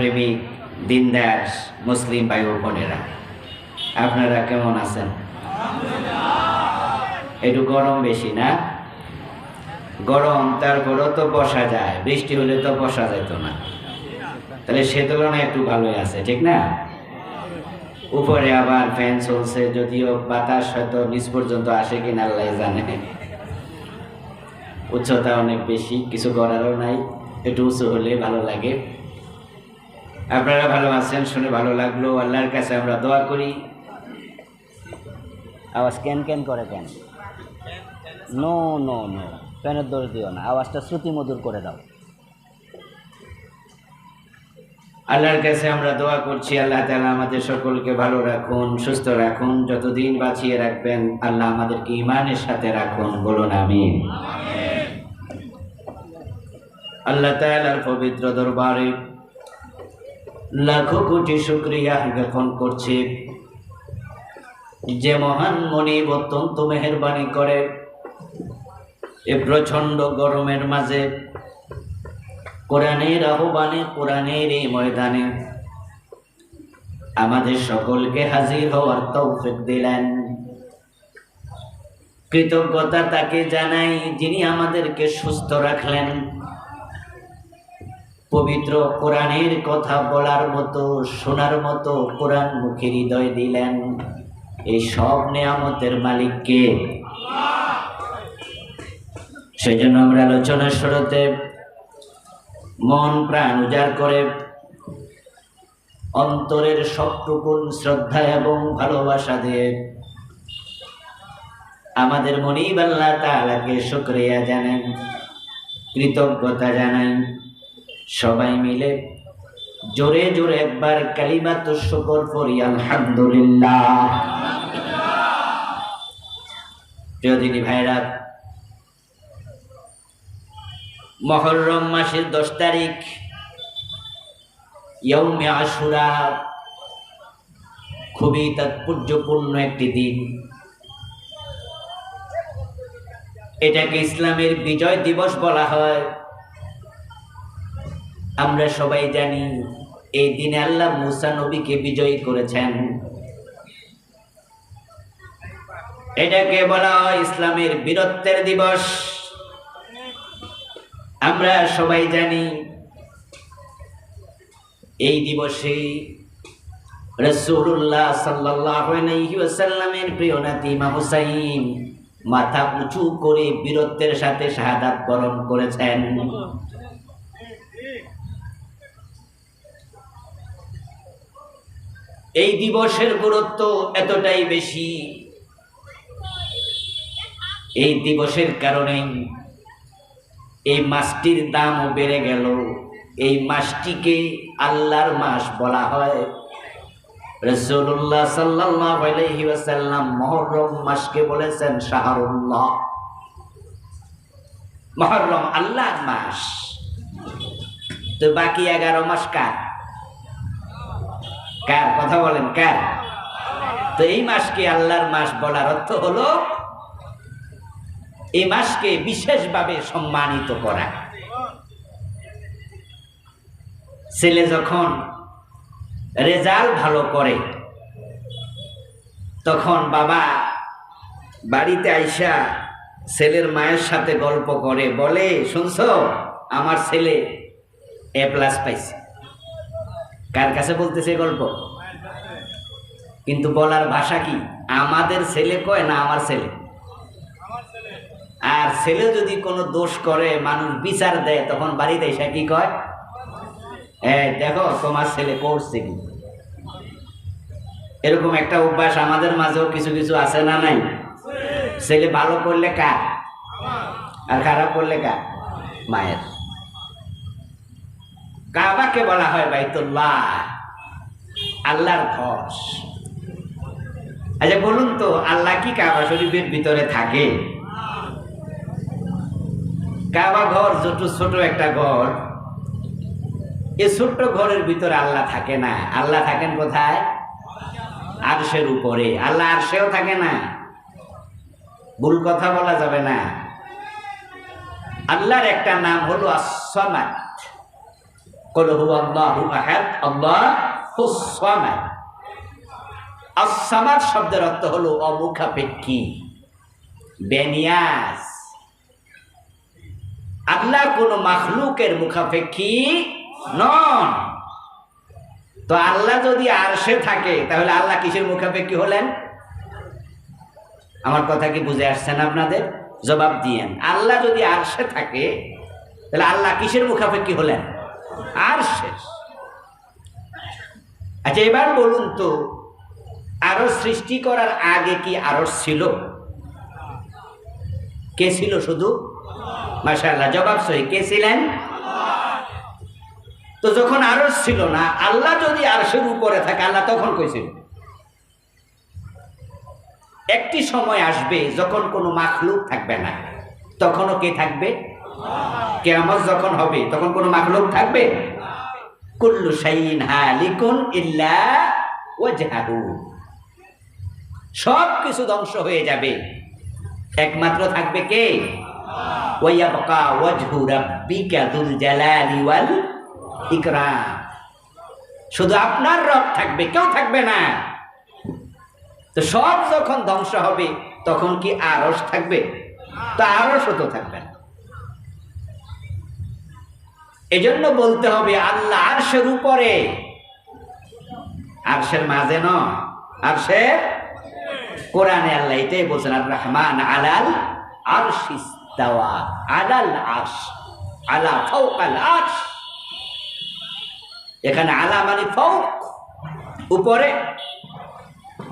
প্রেমিক দিনদার মুসলিম ভাই ও বোনেরা, আপনারা কেমন আছেন? একটু গরম বেশি না? গরম, তারপরও তো বসা যায়, বৃষ্টি হলে তো বসা যেত না, তাহলে সে তুলনায় একটু ভালোই আছে, ঠিক না? উপরে আবার ফ্যান চলছে, যদিও বাতাস হয়তো নিচ পর্যন্ত আসে কিনা আল্লাহ জানে। উচ্চতা অনেক বেশি, কিছু করারও নাই, একটু উঁচু হলে ভালো লাগে। আপনারা ভালো আছেন শুনে ভালো লাগলো। আল্লাহর কাছে আমরা দোয়া করি। আওয়াজ ক্যান ক্যান করে কেন? নো নো নো, ফ্যানের দোষ দিও না, আওয়াজটা শ্রুতি মধুর করে দাও। আল্লাহর কাছে আমরা দোয়া করছি, আল্লাহ তাআলা আমাদের সকলকে ভালো রাখুন, সুস্থ রাখুন, যতদিন বাঁচিয়ে রাখবেন আল্লাহ আমাদেরকে ঈমানের সাথে রাখুন, বলুন আমিন। আল্লাহ তাআলার পবিত্র দরবারে লাখো কোটি শুকরিয়া জ্ঞাপন করছি, যে মহান মনিব অত্যন্ত মেহেরবানি করে এ প্রচন্ড গরমের মাঝে কোরআনের আহ্বানে, কোরআনের এই ময়দানে আমাদের সকলকে হাজির হওয়ার তৌফিক দিলেন। কৃতজ্ঞতা তাকে জানাই যিনি আমাদেরকে সুস্থ রাখলেন, পবিত্র কোরআনের কথা বলার মতো, শোনার মতো কোরআন মুখী হৃদয় দিলেন। এই সব নেয়ামতের মালিক কে? সেই জন্য আমরা আলোচনার শুরুতে মন প্রাণ উজাড় করে অন্তরের সবটুকুন শ্রদ্ধা এবং ভালোবাসা দিয়ে আমাদের মনিব আল্লাহ তাআলাকে শুকরিয়া জানাই, কৃতজ্ঞতা জানাই। সবাই মিলে জোরে জোরে একবার কালিমাতুশ শুকর পড়ি, আলহামদুলিল্লাহ। প্রিয় দিনী ভাইরা, মুহররম মাসের 10 তারিখ ইয়াউমে আশুরা, খুবই তাৎপর্যপূর্ণ একটি দিন। এটাকে ইসলামের বিজয় দিবস বলা হয়। আমরা সবাই জানি এই দিনে আল্লাহ মুসা নবীকে বিজয়ী করেছেন। এটাকে বলা হয় ইসলামের বীরত্বের দিবস। আমরা সবাই জানি এই দিবসে রাসূলুল্লাহ সাল্লাল্লাহু আলাইহি ওয়াসাল্লামের প্রিয় নাতি ইমাম হুসাইন মাথা উঁচু করে বীরত্বের সাথে শাহাদাত বরণ করেছেন। এই দিবসের গুরুত্ব এতটাই বেশি, এই দিবসের কারণে এই মাসটির দামও বেড়ে গেল। এই মাসটিকে আল্লাহর মাস বলা হয়। রাসূলুল্লাহ সাল্লাল্লাহু আলাইহি ওয়াসাল্লাম মুহররম মাসকে বলেছেন শাহরুল্লাহ। মুহররম আল্লাহর মাস, তো বাকি 11 মাস কার? কার কথা বলেন, কার? তো এই মাসকে আল্লাহর মাস বলার অর্থ হলো এই মাসকে বিশেষভাবে সম্মানিত করা। ছেলে যখন রেজাল্ট ভালো করে তখন বাবা বাড়িতে আইসা ছেলের মায়ের সাথে গল্প করে, বলে, শুনছো আমার ছেলে A+ পাইছে। কার কাছে বলতেছে গল্প? কিন্তু বলার ভাষা কি? আমাদের ছেলে কয় না আমার ছেলে। আর ছেলে যদি কোনো দোষ করে, মানুষ বিচার দেয়, তখন বাড়িতে এসে কি কয়? দেখো তোমার ছেলে করছে কি। এরকম একটা অভ্যাস আমাদের মাঝেও কিছু কিছু আছে না নাই? ছেলে ভালো করলে কার, আর খারাপ করলে কার? মায়ের। কাবাকে বলা হয় বাইতুল্লাহ, আল্লাহর ঘর। আচ্ছা বলুন তো, আল্লাহ কি কাবা শরীফের ভিতরে থাকে? কাবা ঘর ছোট ছোট একটা ঘর, এই ছোট্ট ঘরের ভিতরে আল্লাহ থাকে না। আল্লাহ থাকেন কোথায়? আরশের উপরে। আল্লাহ আরশেও থাকে না, ভুল কথা বলা যাবে না। আল্লাহর একটা নাম হলো আস-সামাদ। কুল হুয়াল্লাহু আহাদ আল্লাহুস সামাদ। আস-সামাদ শব্দের অর্থ হলো অমুখাপেক্ষী, বেনিয়াজ। আল্লাহ কোন মাখলুকের মুখাপেক্ষী নন। তো আল্লাহ যদি আরশে থাকে তাহলে আল্লাহ কিসের মুখাপেক্ষী হলেন? আমার কথা কি বুঝে আসছেন আপনাদের? জবাব দিয়েন। আল্লাহ যদি আরশে থাকে তাহলে আল্লাহ কিসের মুখাপেক্ষী হলেন? আরশের। আচ্ছা, এবার বলুন তো, আরশ সৃষ্টি করার আগে কি আরশ ছিল? কে ছিল? শুধু মাশাআল্লাহ, জবাব সহি। কে ছিলেন? তো যখন আরশ ছিল না, আল্লাহ যদি আরশের উপরে থাকে, আল্লাহ তখন কই ছিল? একটি সময় আসবে যখন কোনো মাখলুক থাকবে না, তখনও কে থাকবে? কিয়ামত যখন হবে তখন কোনো মাখলুক থাকবে? কুল্লু শাইইন হালিকুন ইল্লা ওয়াজহাহু। সব কিছু ধ্বংস হয়ে যাবে, একমাত্র থাকবে কে? ওয়া ইয়াবকা ওয়াজহু রাব্বিকা যুল জালালি ওয়াল ইকরাম। শুধু আপনার রব থাকবে, কেউ থাকবে না। তো সব যখন ধ্বংস হবে তখন কি আরশ থাকবে? তো আরশও তো থাকবে না। এজন্য বলতে হবে আল্লাহ আরশের উপরে, আরশের মাঝে নয়, আরশের। কোরআনে আল্লাহ এটাই বলছেন, আর রহমান আলাল আরশি ইস্তাওয়া, আলাল আরশ, আলা ফাওকাল আরশ। এখানে আলা মানে ফাওক, উপরে।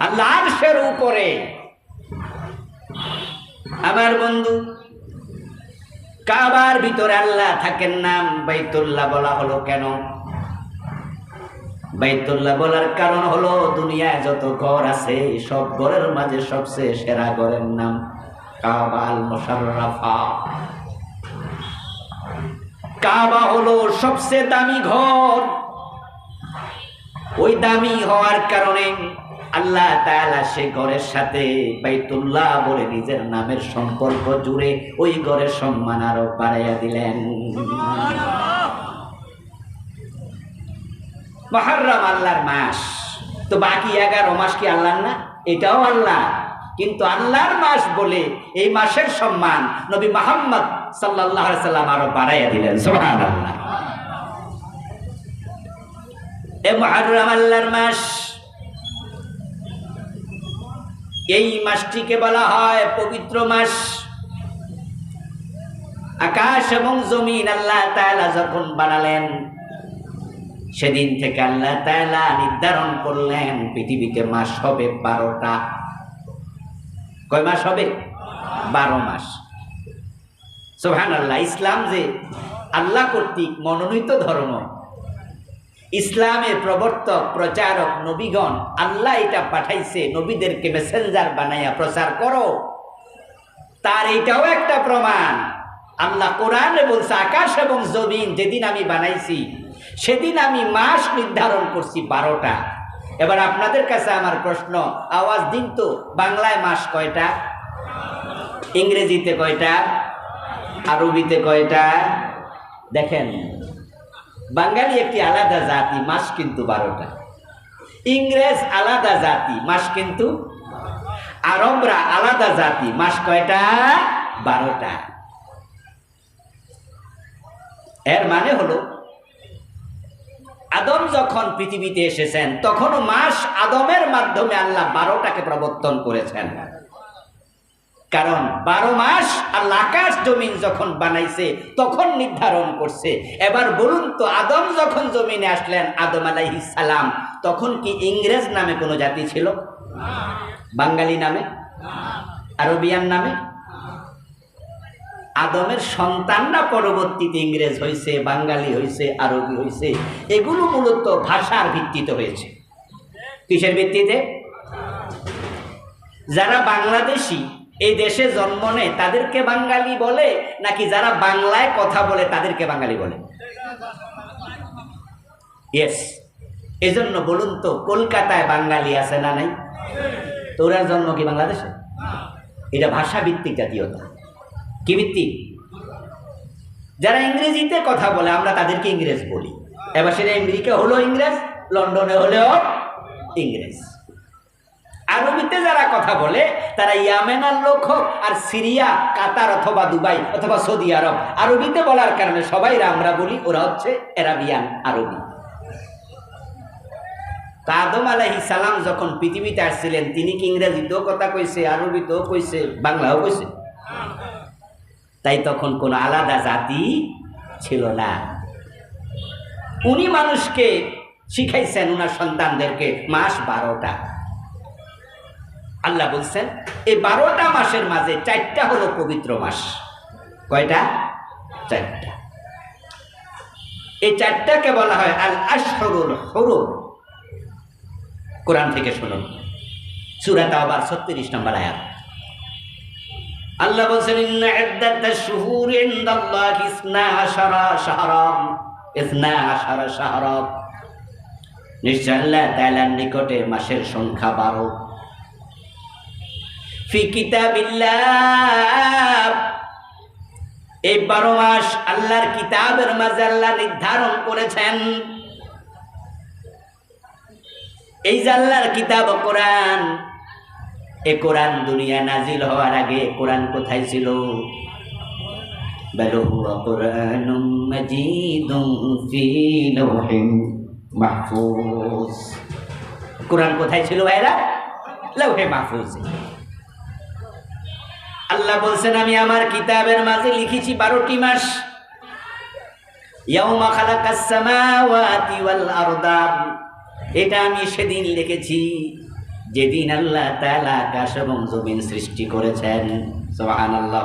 আল্লাহ আরশের উপরে। আমার বন্ধু, কাবার ভিতরে আল্লাহ থাকেন না, বাইতুল্লাহ বলা হলো কেন? বাইতুল্লাহ বলার কারণ হলো দুনিয়ায় যত ঘর আছে সব ঘরের মাঝে সবচেয়ে সেরা ঘরের নাম কাবা আল মুশাররাফা। কাবা হলো সবচেয়ে দামি ঘর। ওই দামি হওয়ার কারণে আল্লাহ তাআলা সে ঘরের সাথে বাইতুল্লাহ বলে নিজের নামের সম্পর্ক জুড়ে ওই ঘরের সম্মান আরো বাড়াইয়া দিলেন। মুহররম আল্লাহর মাস, তো বাকি 11 মাস কি আল্লাহর না? এটাও আল্লাহ, কিন্তু আল্লাহর মাস বলে এই মাসের সম্মান নবী মুহাম্মদ সাল্লাল্লাহু আলাইহি সাল্লাম আরো বাড়াইয়া দিলেন। সুবহানাল্লাহ। এই মুহররম আল্লাহর মাস, এই মাসটিকে বলা হয় পবিত্র মাস। আকাশ এবং জমিন আল্লাহ তাআলা যখন বানালেন, সেদিন থেকে আল্লাহ তাআলা নির্ধারণ করলেন পৃথিবীতে মাস হবে 12টা। কয় মাস হবে? 12 মাস। সুবহানাল্লাহ। ইসলাম যে আল্লাহ কর্তৃক মনোনীত ধর্ম, ইসলামের প্রবর্তক প্রচারক নবীগণ, আল্লাহ এটা পাঠাইছে নবীদেরকে মেসেঞ্জার বানাইয়া প্রচার করো, তার এটাও একটা প্রমাণ। আল্লাহ কোরআনে বলছে, আকাশ এবং জমিন যেদিন আমি বানাইছি সেদিন আমি মাস নির্ধারণ করছি 12টা। এবার আপনাদের কাছে আমার প্রশ্ন, আওয়াজ দিন তো, বাংলায় মাস কয়টা? ইংরেজিতে কয়টা? আরবিতে কয়টা? দেখেন, বাঙালি একটি আলাদা জাতি, মাস কিন্তু 12টা। ইংরেজ আলাদা জাতি, মাস কিন্তু। আরবরা আলাদা জাতি, মাস কয়টা? 12টা। এর মানে হলো আদম যখন পৃথিবীতে এসেছেন তখনও মাস আদমের মাধ্যমে আল্লাহ 12টাকে প্রবর্তন করেছেন। কারণ 12 মাস আল্লাহ আকাশ জমিন যখন বানাইছে তখন নির্ধারণ করছে। এবার বলুন তো, আদম যখন জমিনে আসলেন, আদম আলাইহিস সালাম, তখন কি ইংরেজ নামে কোনো জাতি ছিল? বাঙালি নামে? আরবিয়ান নামে? আদমের সন্তানরা পরবর্তীতে ইংরেজ হয়েছে, বাঙালি হয়েছে, আরবি হয়েছে। এগুলো মূলত ভাষার ভিত্তিতে হয়েছে। কিসের ভিত্তিতে? যারা বাংলাদেশি এই দেশে জন্ম নেয় তাদেরকে বাঙালি বলে, নাকি যারা বাংলায় কথা বলে তাদেরকে বাঙালি বলে? ইয়েস। এজন্য বলুন তো, কলকাতায় বাঙালি আছে না নাই? তো ওরা জন্ম কি বাংলাদেশে? এটা ভাষা ভিত্তিক জাতীয়তা। কি ভিত্তিক? যারা ইংরেজিতে কথা বলে আমরা তাদেরকে ইংরেজ বলি, এবার সেটা আমেরিকা হলো ইংরেজ, লন্ডনে হলেও ইংরেজ। আরবিতে যারা কথা বলে তারা ইয়ামেনার লোক হোক আর সিরিয়া, কাতার অথবা দুবাই অথবা সৌদি আরব, আরবিতে বলার কারণে সবাই আমরা বলি ওরা হচ্ছে এরাবিয়ান আরবি। আদম আলাইহিস সালাম যখন পৃথিবীতে আসছিলেন তিনি কি ইংরেজিতেও কথা কইছে, আরবিতেও কইছে, বাংলাও কইছে? তাই তখন কোনো আলাদা জাতি ছিল না। উনি মানুষকে শিখাইছেন উনার সন্তানদেরকে মাস 12টা। আল্লাহ বলছেন এই 12টা মাসের মাঝে 4টা হলো পবিত্র মাস। কয়টা? 4টা। এই 4টাকে বলা হয় আল আশহুরুল হুরুম। কোরআন থেকে শুনুন, সূরা তাওবার 36 নম্বর আয়াত। আল্লাহ বলছেন ইন্না ইদ্দাতাশ শুহুরি ইনদাল্লাহি 12 শাহরান 12 শাহরান। নিশ্চয় আল্লাহ তাআলার নিকটে মাসের সংখ্যা 12। ফি কিতাবিল্লাহ, এই 12 মাস আল্লাহর কিতাবের মাঝে আল্লাহ নির্ধারণ করেছেন। এই যে আল্লাহর কিতাব কোরআন, এই কোরআন দুনিয়া নাজিল হওয়ার আগে কোরআন কোথায় ছিল? বাল হুয়া কুরআনুম মাজিদুম ফি লাওহিন মাহফুজ। কোরআন কোথায় ছিল ভাইরা? লাওহে মাহফুজ। আল্লাহ বলছেন আমি আমার কিতাবের মাঝে লিখেছি 12টি মাস। ইয়াউমা খালাকাস সামাওয়াতি ওয়াল আরদা, এটা আমি সেদিন লিখেছি যেদিন আল্লাহ তাআলা আকাশ এবং জমিন সৃষ্টি করেছেন। সুবহানাল্লাহ।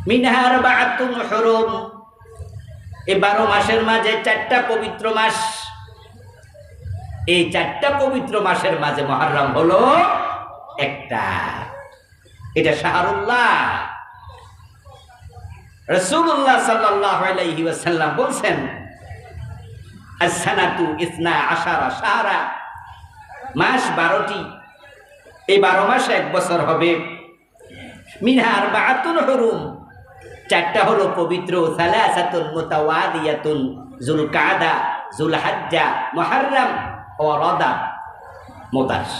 মিনহা আরবাআতুন হুরুম, এই 12 মাসের মাঝে 4টা পবিত্র মাস। এই 4টা পবিত্র মাসের মাঝে মুহররম হলো একটা। এটা শাহরুল্লাহ। রাসূলুল্লাহ সাল্লাল্লাহু আলাইহি ওয়াসাল্লাম বলছেন as-sanatu 12 শাহরা, মাস 12টি। এই 12 মাসে 1 বছর হবে। মিনহা আরবাআতুন হুরুম, 4টা হলো পবিত্র। সালাসাতুন মুতাওয়াদিয়াতুন, যুলকাদা, যুলহজ্জা, মুহররম ও রজব, মুতাশ।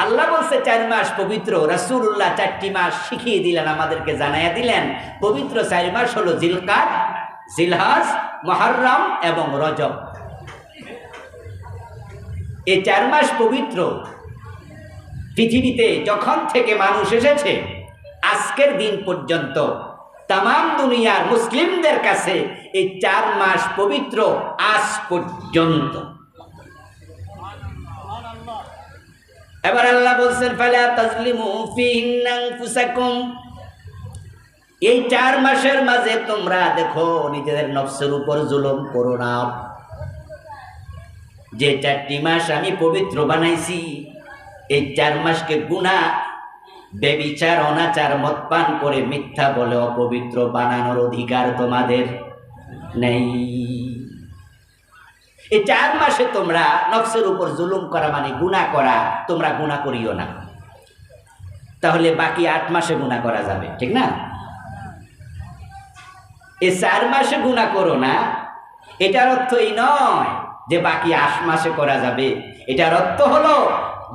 আল্লাহ বলছে 4 মাস পবিত্র। রাসূলুল্লাহ 4টি মাস শিখিয়ে দিলেন, আমাদেরকে জানাইয়া দিলেন। পবিত্র 4 মাস হলো জিলকাদ, জিলহজ, মুহররম এবং রজব। এই 4 মাস পবিত্র। পৃথিবীতে যখন থেকে মানুষ এসেছে আজকের দিন পর্যন্ত তামাম দুনিয়ার মুসলিমদের কাছে এই 4 মাস পবিত্র আজ পর্যন্ত। এবার আল্লাহ বলছেন ফালা তাজলিমু ফিহিন্না আনফুসাকুম, এই 4 মাসের মাঝে তোমরা দেখো নিজেদের নফসের উপর জুলুম করো না। যে 4টি মাস আমি পবিত্র বানাইছি, এই 4 মাসকে গুনাহ, বেবিচার, অনাচার, মদপান করে মিথ্যা বলে অপবিত্র বানানোর অধিকার তোমাদের নেই। এই 4 মাসে তোমরা নফসের উপর জুলুম করা মানে গুনাহ করা, তোমরা গুনাহ করিও না। তাহলে বাকি 8 মাসে গুনাহ করা যাবে, ঠিক না? এই 4 মাসে গুনাহ করো না, এটার অর্থ এই নয় যে বাকি 8 মাসে করা যাবে। এটার অর্থ হলো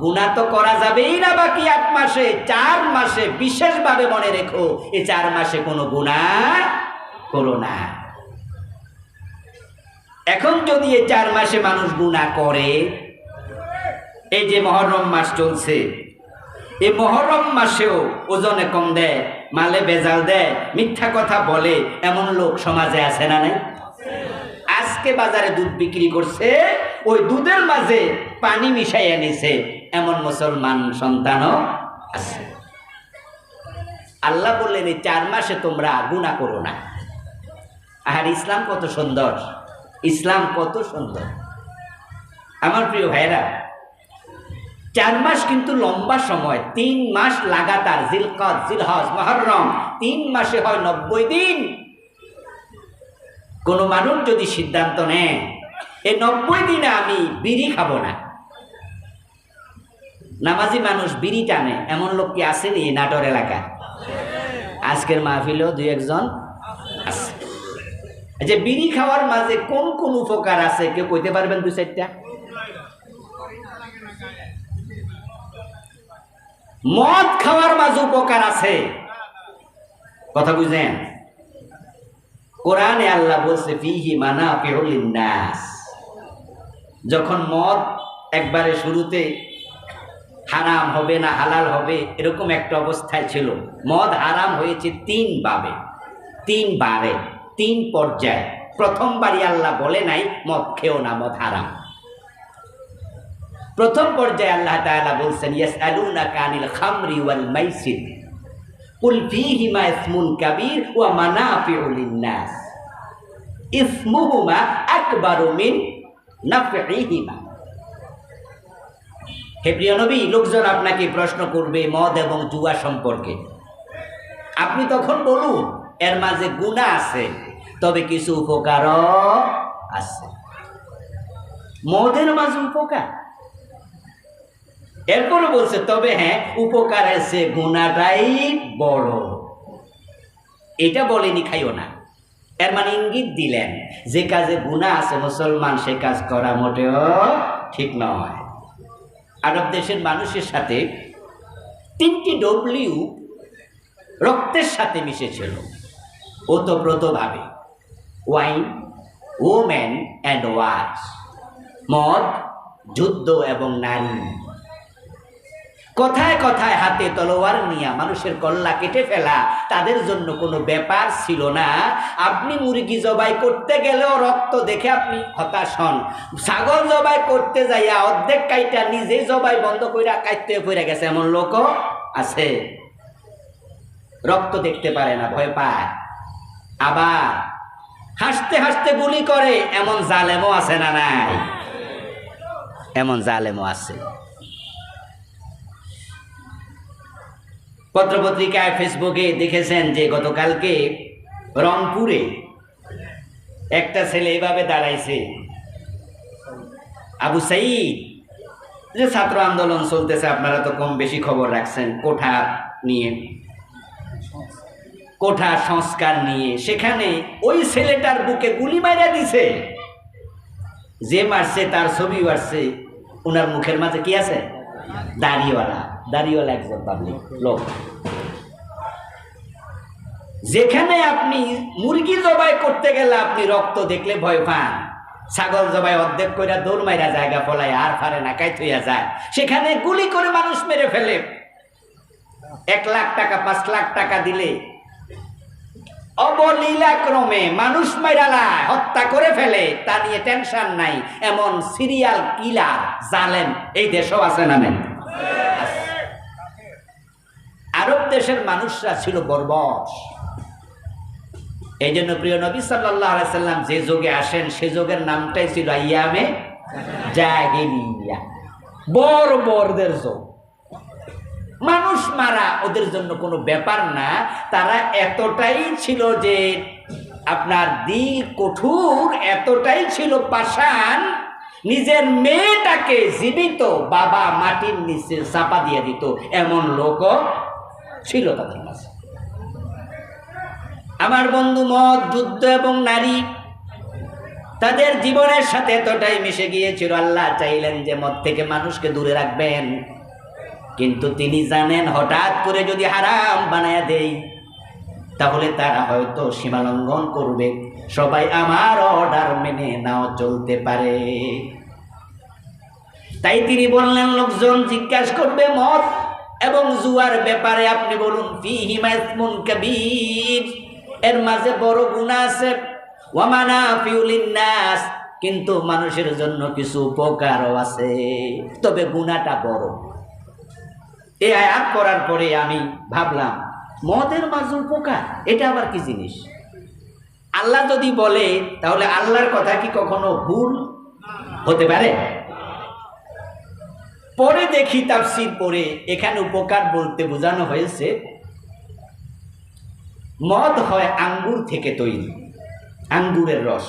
গুনাহ তো করা যাবেই না বাকি 8 মাসে, 4 মাসে বিশেষভাবে মনে রেখো এই 4 মাসে কোনো গুনাহ করো না। এখন যদি এই 4 মাসে মানুষ গুনাহ করে, এই যে মুহররম মাস চলছে, এই মুহররম মাসেও ওজনে কম দেয়, মালে ভেজাল দেয়, মিথ্যা কথা বলে, এমন লোক সমাজে আছে না নাই? আজকে বাজারে দুধ বিক্রি করছে, ওই দুধের মাঝে পানি মিশাইয়া নিছে, এমন মুসলমান সন্তানও আছে। আল্লাহ বললেন এই 4 মাসে তোমরা গুনাহ করো না। আর ইসলাম কত সুন্দর, ইসলাম কত সুন্দর। আমার প্রিয় ভাইরা, 4 মাস কিন্তু লম্বা সময়। 3 মাস লাগাতার, জিলকদ, জিলহজ, মুহররম, 3 মাসে হয় 90 দিন। কোনো মানুষ যদি সিদ্ধান্ত নেয় এই 90 দিনে আমি বিড়ি খাবো না, নামাজি মানুষ বিড়ি টানে, এমন লোক কি আসেনি নাটোর এলাকায়? আজকের মাহফিলেও 2-1 জন আছে। যে বিড়ি খাওয়ার মাঝে কোন কোন উপকার আছে কেউ কইতে পারবেন দু চারটা? মদ খাওয়ার মাঝে উপকার আছে, কথা বুঝেন? কোরআনে আল্লাহ বলছে ফিহি মানাফিউল লিন্নাস। যখন মদ একবারে শুরুতে হারাম হবে না হালাল হবে এরকম একটা অবস্থায় ছিল, মদ হারাম হয়েছে তিনবারে, তিন পর্যায়ে। প্রথমবারই আল্লাহ বলে নাই মদ খেও না, মদ হারাম। প্রথম পর্যায়ে আল্লাহ তাআলা বলছেন ইয়াসআলুনাকা আনিল খামরি ওয়াল মাইসির কুল ফীহিমা ইসমুন কাবীর ওয়া মানাফিউ লিন্নাস ইসমুহুমা আকবারু মিন নাফঈহিমা। হে প্রিয় নবী, লোকজন আপনাকে প্রশ্ন করবে মদ এবং জুয়া সম্পর্কে, আপনি তখন বলুন এর মাঝে গুনাহ আছে তবে কিছু উপকারও আছে। মদের মাঝে উপকার, এরপরে বলছে তবে হ্যাঁ উপকারের সে গুনাহটাই বড়। এটা বলেনি খাইও না, এর মানে ইঙ্গিত দিলেন যে কাজে গুনাহ আছে মুসলমান সে কাজ করা মোটেও ঠিক নয়। আরব দেশের মানুষের সাথে 3টি ডব্লিউ রক্তের সাথে মিশেছিল ওতপ্রোতভাবে, ওয়াইন, ওমেন অ্যান্ড ওয়ার্স, মদ, যুদ্ধ এবং নারী। কথায় কথায় হাতে তলোয়ার নিয়ে মানুষের কল্লা কেটে ফেলা তাদের জন্য কোনো ব্যাপার ছিল না। আপনি মুরগি জবাই করতে গেলেও রক্ত দেখে আপনি হতাশ হন, ছাগল জবাই করতে যাইয়া অর্ধেক কাইটা নিজেই জবাই বন্ধ কইরা কাইতে পড়ে গেছে এমন লোকও আছে। রক্ত দেখতে পারে না, ভয় পায়। আবার হাসতে হাসতে গুলি করে এমন জালেমও আছে না নাই? এমন জালেমও আছে। পত্রপত্রিকায় ফেসবুকে দেখেছেন যে গতকালকে রংপুরে একটা ছেলে এভাবে দাঁড়াইছে, আবু সাইদ, যে ছাত্র আন্দোলন চলতেছে, আপনারা তো কম বেশি খবর রাখছেন, কোঠা নিয়ে, কোঠা সংস্কার নিয়ে। সেখানে ওই ছেলেটার বুকে গুলি মাইরা দিছে, যে মারছে তার ছবি মারছে, ওনার মুখের মাঝে কি আছে? দাড়িওয়ালা একজন পাবলিক লোক। যেখানে আপনি মুরগি জবাই করতে গেলে আপনি রক্ত দেখলে ভয় পান, ছাগল জবাই অর্ধেক কইরা দৌড় মাইরা জায়গা ফলায় আর পারে না, কাইত হইয়া যায়, সেখানে গুলি করে মানুষ মেরে ফেলে। 1 লাখ টাকা 5 লাখ টাকা দিলে অবলীলাক্রমে মানুষ মাইরালা হত্যা করে ফেলে, তা নিয়ে টেনশন নাই। এমন সিরিয়াল কিলার জালেম এই দেশও আছে না নেই? আরব দেশের মানুষরা ছিল বর্বর। এই জন্য প্রিয় নবী সাল্লাল্লাহু আলাইহি সাল্লাম যে যুগে আসেন সে যুগের নামটাই ছিল আইয়ামে জাহিলিয়া, বর্বরদের যুগ। মানুষ মারা ওদের জন্য কোনো ব্যাপার না। তারা এতটাই ছিল যে আপনার দিল কঠোর, এতটাই ছিল পাষাণ, নিজের মেয়েটাকে জীবিত বাবা মাটির নিচে চাপা দিয়ে দিত, এমন লোকও ছিল তাদের মাঝে। আমার বন্ধু, মদ, যুদ্ধ এবং নারী তাদের জীবনের সাথে এতটাই মিশে গিয়েছিল, আল্লাহ চাইলেন যে মদ থেকে মানুষকে দূরে রাখবেন, কিন্তু তিনি জানেন হঠাৎ করে যদি হারাম বানায়া দেই তাহলে তারা হয়তো সীমালঙ্ঘন করবে, সবাই আমার অর্ডার মেনে নাও চলতে পারে। তাই তিনি বললেন লোকজন জিজ্ঞাসা করবে মদ এবং জুয়ার ব্যাপারে আপনি বলুন ফীহিমা ইসমুন কাবীর, এর মাঝে বড় গুনাহ আছে, ওয়া মানাফিউ লিন্নাস, কিন্তু মানুষের জন্য কিছু উপকারও আছে, তবে গুনাহটা বড়। এই আয়াত পড়ার পরে আমি ভাবলাম মদের মাঝে উপকার, এটা আবার কি জিনিস? আল্লাহ যদি বলে তাহলে আল্লাহর কথা কি কখনো ভুল হতে পারে? পরে দেখি তাফসীর পড়ে এখানে উপকার বলতে বোঝানো হয়েছে মদ হয় আঙ্গুর থেকে তৈরি, আঙ্গুরের রস,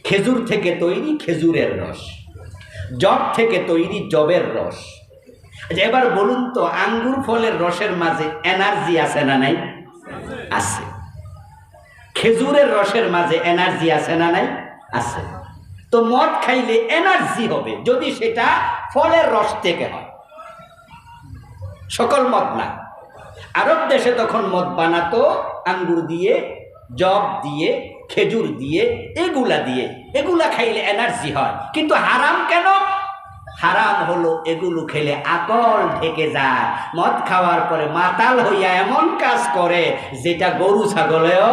খেজুর থেকে তৈরি, খেজুরের রস, জব থেকে তৈরি, জবের রস। এবার বলুন তো আঙ্গুর ফলের রসের মাঝে এনার্জি আছে না নাই? আছে। খেজুরের রসের মাঝে এনার্জি আছে না নাই? আছে। তো মদ খাইলে এনার্জি হবে যদি সেটা ফলের রস থেকে হয়, সকল মদ না। আরব দেশে তখন মদ বানাতো আঙ্গুর দিয়ে, জব দিয়ে, খেজুর দিয়ে, এগুলা খাইলে এনার্জি হয়। কিন্তু হারাম কেন? হারাম হলো এগুলো খেলে আকল ঢেকে যায়, মদ খাওয়ার পরে মাতাল হইয়া এমন কাজ করে যেটা গরু ছাগলেও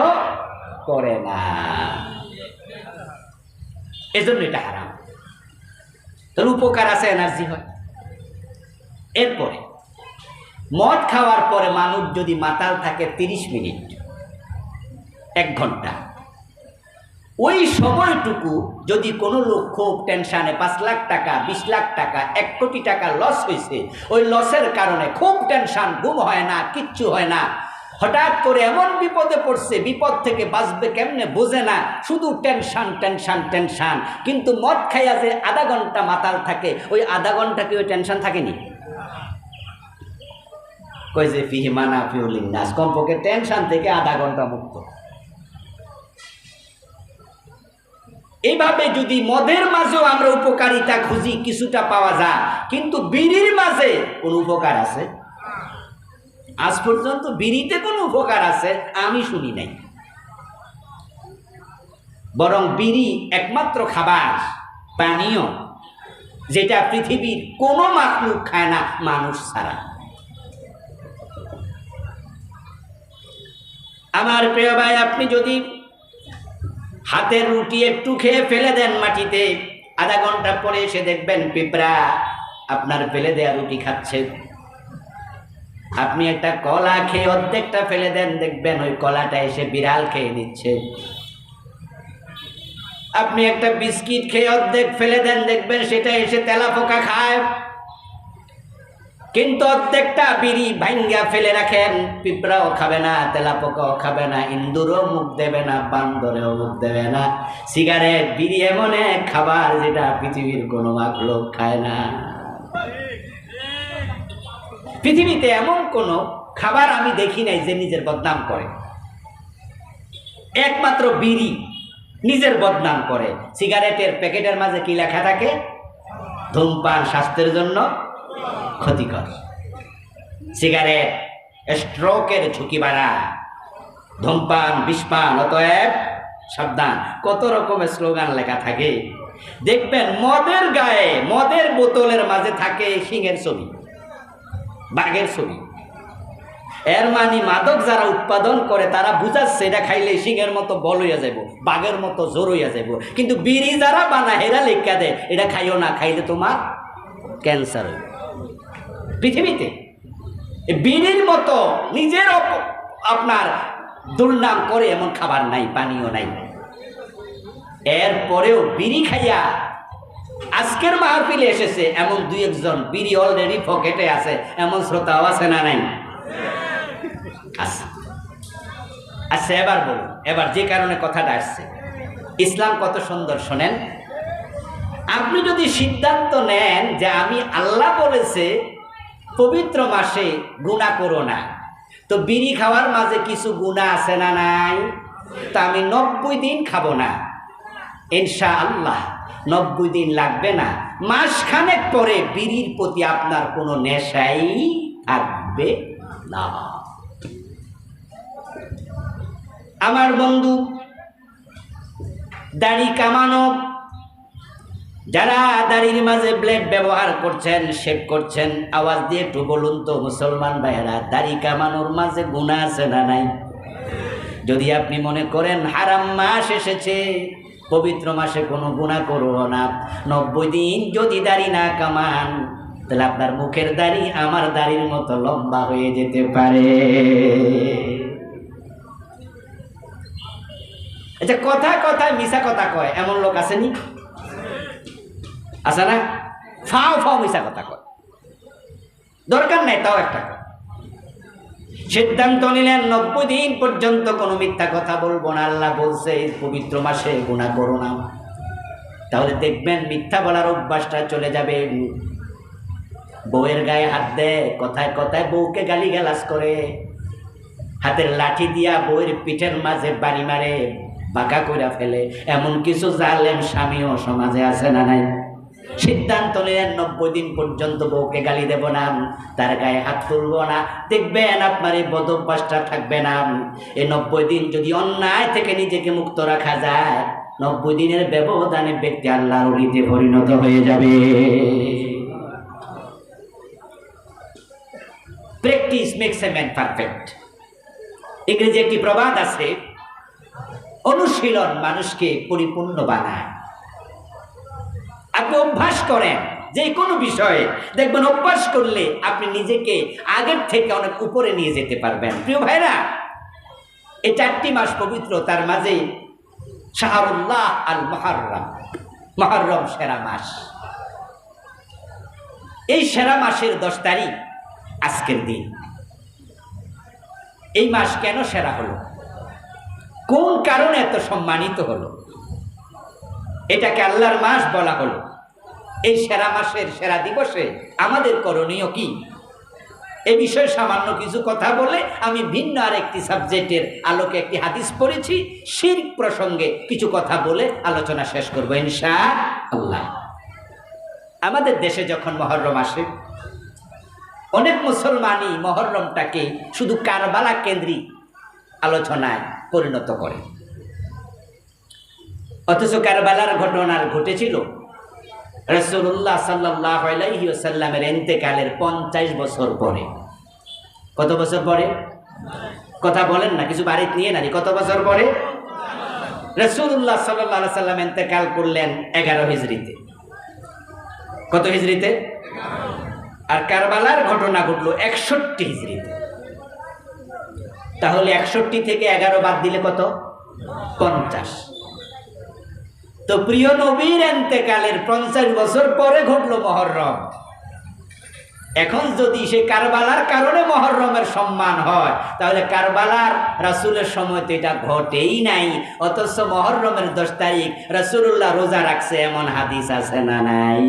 করে না, এজন্য এটা হারাম। তাহলে উপকার আছে, এনার্জি হয়। এরপরে মদ খাওয়ার পরে মানুষ যদি মাতাল থাকে 30 মিনিট, 1 ঘন্টা, ওই সময়টুকু যদি কোনো লোক খুব টেনশনে 5 লাখ টাকা, 20 লাখ টাকা, 1 কোটি টাকা লস হয়েছে, ওই লসের কারণে খুব টেনশন, ঘুম হয় না, কিচ্ছু হয় না, হঠাৎ করে এমন বিপদে পড়ছে, বিপদ থেকে বাঁচবে কেমনে বোঝে না, শুধু টেনশন টেনশন টেনশন। কিন্তু মদ খাইয়া যে আধা ঘন্টা মাতাল থাকে, ওই আধা ঘন্টা কি ওই টেনশন থাকেনি? কই যে ফিহি মানা ফিউলিং নাস, কমপক্ষে টেনশন থেকে আধা ঘন্টা মুক্ত। এইভাবে যদি মদের মাঝেও আমরা উপকারিতা খুঁজি, কিছুটা পাওয়া যায়, কিন্তু বিড়ির মাঝে কোন উপকার আছে? আজ পর্যন্ত বিড়িতে কোনো উপকার আছে আমি শুনি নাই। বরং বিড়ি একমাত্র খাবার, পানীয়, যেটা পৃথিবীর কোনো মাখলুক খায় না মানুষ ছাড়া। আমার প্রিয় ভাই, আপনি যদি হাতের রুটি একটু খেয়ে ফেলে দেন মাটিতে, আধা ঘন্টা পরে এসে দেখবেন পিঁপড়া আপনার ফেলে দেয়া রুটি খাচ্ছে। আপনি একটা কলা খেয়ে অর্ধেকটা ফেলে দেন, দেখবেন ওই কলাটা এসে বিড়াল খেয়ে নিচ্ছে। আপনি একটা বিস্কিট খেয়ে অর্ধেক ফেলে দেন, দেখবেন সেটা এসে তেলাপোকা খায়। কিন্তু অর্ধেকটা বিড়ি ভাঙ্গা ফেলে রাখেন, পিঁপড়াও খাবে না, তেলাপোকাও খাবে না, ইন্দুরও মুখ দেবে না, বান্দরেও মুখ দেবে না। সিগারেট, বিড়ি এমন এক খাবার যেটা পৃথিবীর কোনো মাখলুক খায় না। পৃথিবীতে এমন কোন খাবার আমি দেখি নাই যে নিজের বদনাম করে। একমাত্র বিড়ি নিজের বদনাম করে। সিগারেটের প্যাকেটের মাঝে কি লেখা থাকে? ধূমপান স্বাস্থ্যের জন্য ক্ষতিকর। সিগারেট স্ট্রোকের ঝুঁকি বাড়ায়, ধূমপান বিষপান, অতএব সাবধান। কত রকমের স্লোগান লেখা থাকে। দেখবেন মদের গায়ে, মদের বোতলের মাঝে থাকে সিংহের ছবি, বাঘের ছবি। এর মানে মাদক যারা উৎপাদন করে তারা বুঝাচ্ছে এটা খাইলে সিংহের মতো বল হইয়া যাইব, বাঘের মতো জোর হইয়া যাইব। কিন্তু বিড়ি যারা বানায় হেরা লেখা দেয় এটা খাইও না, খাইলে তোমার ক্যান্সার হইব। পৃথিবীতে বিড়ির মতো নিজের আপনার দুর্নাম করে এমন খাবার নাই, পানীয় নাই। এরপরেও বিড়ি খাইয়া আজকের মাহফিলে এসেছে এমন 2-1 জন বিড়ি অলরেডি পকেটে আছে, এমন শ্রোতাও আছে না নাই? আচ্ছা, এবার বলুন, এবার যে কারণে কথাটা আসছে, ইসলাম কত সুন্দর শোনেন। আপনি যদি সিদ্ধান্ত নেন যে আমি আল্লাহ বলেছে পবিত্র মাসে গুনাহ করো না, তো বিড়ি খাওয়ার মাঝে কিছু গুনাহ আছে না নাই? তা আমি 90 দিন খাবো না, ইনশাআল্লাহ 90 দিন লাগবে না, মাসখানেক পরে বিড়ির প্রতি আপনার কোনো নেশাই থাকবে না। আমার বন্ধু, দাড়ি কামানো যারা দাড়ির মাঝে ব্লেড ব্যবহার করছেন, শেভ করছেন, আওয়াজ দিয়ে একটু বলুন তো মুসলমান ভাইয়েরা, দাড়ি কামানোর মাঝে গুনাহ আছে না নাই? যদি আপনি মনে করেন হারাম মাস এসেছে, পবিত্র মাসে কোনো গুনাহ করব না, 90 দিন যদি দাড়ি না কামান, তাহলে আপনার মুখের দাড়ি আমার দাড়ির মতো লম্বা হয়ে যেতে পারে। আচ্ছা, কথায় কথায় মিছা কথা কয় এমন লোক আসেনি? আছে না? ফাও ফাও মিছা কথা কয়, দরকার নাই তাও একটা কয়। সিদ্ধান্ত নিলেন 90 দিন পর্যন্ত কোনো মিথ্যা কথা বলবো না, আল্লাহ বলছে এই পবিত্র মাসে গুনাহ করো না। তাহলে দেখবেন মিথ্যা বলার অভ্যাসটা চলে যাবে। বউয়ের গায়ে হাত দেয়, কথায় কথায় বউকে গালিগালাজ করে, হাতের লাঠি দিয়া বউয়ের পিঠের মাঝে বাড়ি মারে, বাঁকা কইরা ফেলে, এমন কিছু জালেম স্বামীও সমাজে আছে না নাই? সিদ্ধান্ত নিলেন 90 দিন পর্যন্ত বউকে গালি দেব না, তার গায়ে হাত তুলব না, দেখবেন আপনার এই বদ অভ্যাসটা থাকবে না। এই 90 দিন যদি অন্যায় থেকে নিজেকে মুক্ত রাখা যায়, 90 দিনের ব্যবধানে ব্যক্তি আল্লাহর ওলিতে পরিণত হয়ে যাবে। Practice makes a man perfect. ইংরেজি একটি প্রবাদ আছে, অনুশীলন মানুষকে পরিপূর্ণ বানায়। আপনি অভ্যাস করেন যে কোনো বিষয়ে, দেখবেন অভ্যাস করলে আপনি নিজেকে আগের থেকে অনেক উপরে নিয়ে যেতে পারবেন। প্রিয় ভাইরা, এই 4টি মাস পবিত্র, তার মাঝে শাহরুল্লাহ আল মুহররম, মুহররম সেরা মাস। এই সেরা মাসের 10 তারিখ আজকের দিন। এই মাস কেন সেরা হলো, কোন কারণে এত সম্মানিত হলো, এটাকে আল্লাহর মাস বলা হলো, এই সেরা মাসের সেরা দিবসে আমাদের করণীয় কি, এ বিষয়ে সামান্য কিছু কথা বলে আমি ভিন্ন আরেকটি সাবজেক্টের আলোকে একটি হাদিস পড়েছি, শিরক প্রসঙ্গে কিছু কথা বলে আলোচনা শেষ করব ইনশাআল্লাহ। আমাদের দেশে যখন মুহররম আসে, অনেক মুসলমানই মুহররমটাকে শুধু কারবালা কেন্দ্রিক আলোচনায় পরিণত করে, অথচ কারবালার ঘটনার ঘটেছিল রাসূলুল্লাহ সাল্লাল্লাহু আলাইহি ওয়াসাল্লামের ইন্তেকালের 50 বছর পরে। কত বছর পরে? কথা বলেন না, কিছু বাড়িতে নিয়ে নারি। কত বছর পরে? রাসূলুল্লাহ সাল্লাল্লাহু আলাইহি ওয়াসাল্লাম ইন্তেকাল করলেন 11 হিজরিতে। কত হিজরিতে? আর কারবালার ঘটনা ঘটলো 61 হিজরিতে। তাহলে 61 থেকে 11 বাদ দিলে কত? 50। তো প্রিয় নবীর ইন্তেকালের 50 বছর পরে ঘটলো মুহররম। এখন যদি সে কারবালার কারণে মুহররমের সম্মান হয়, তাহলে কারবালার রাসূলের সময় তো এটা ঘটেই নাই, অথচ মুহররমের 10 তারিখ রাসূলুল্লাহ রোজা রাখছে, এমন হাদিস আছে না নাই?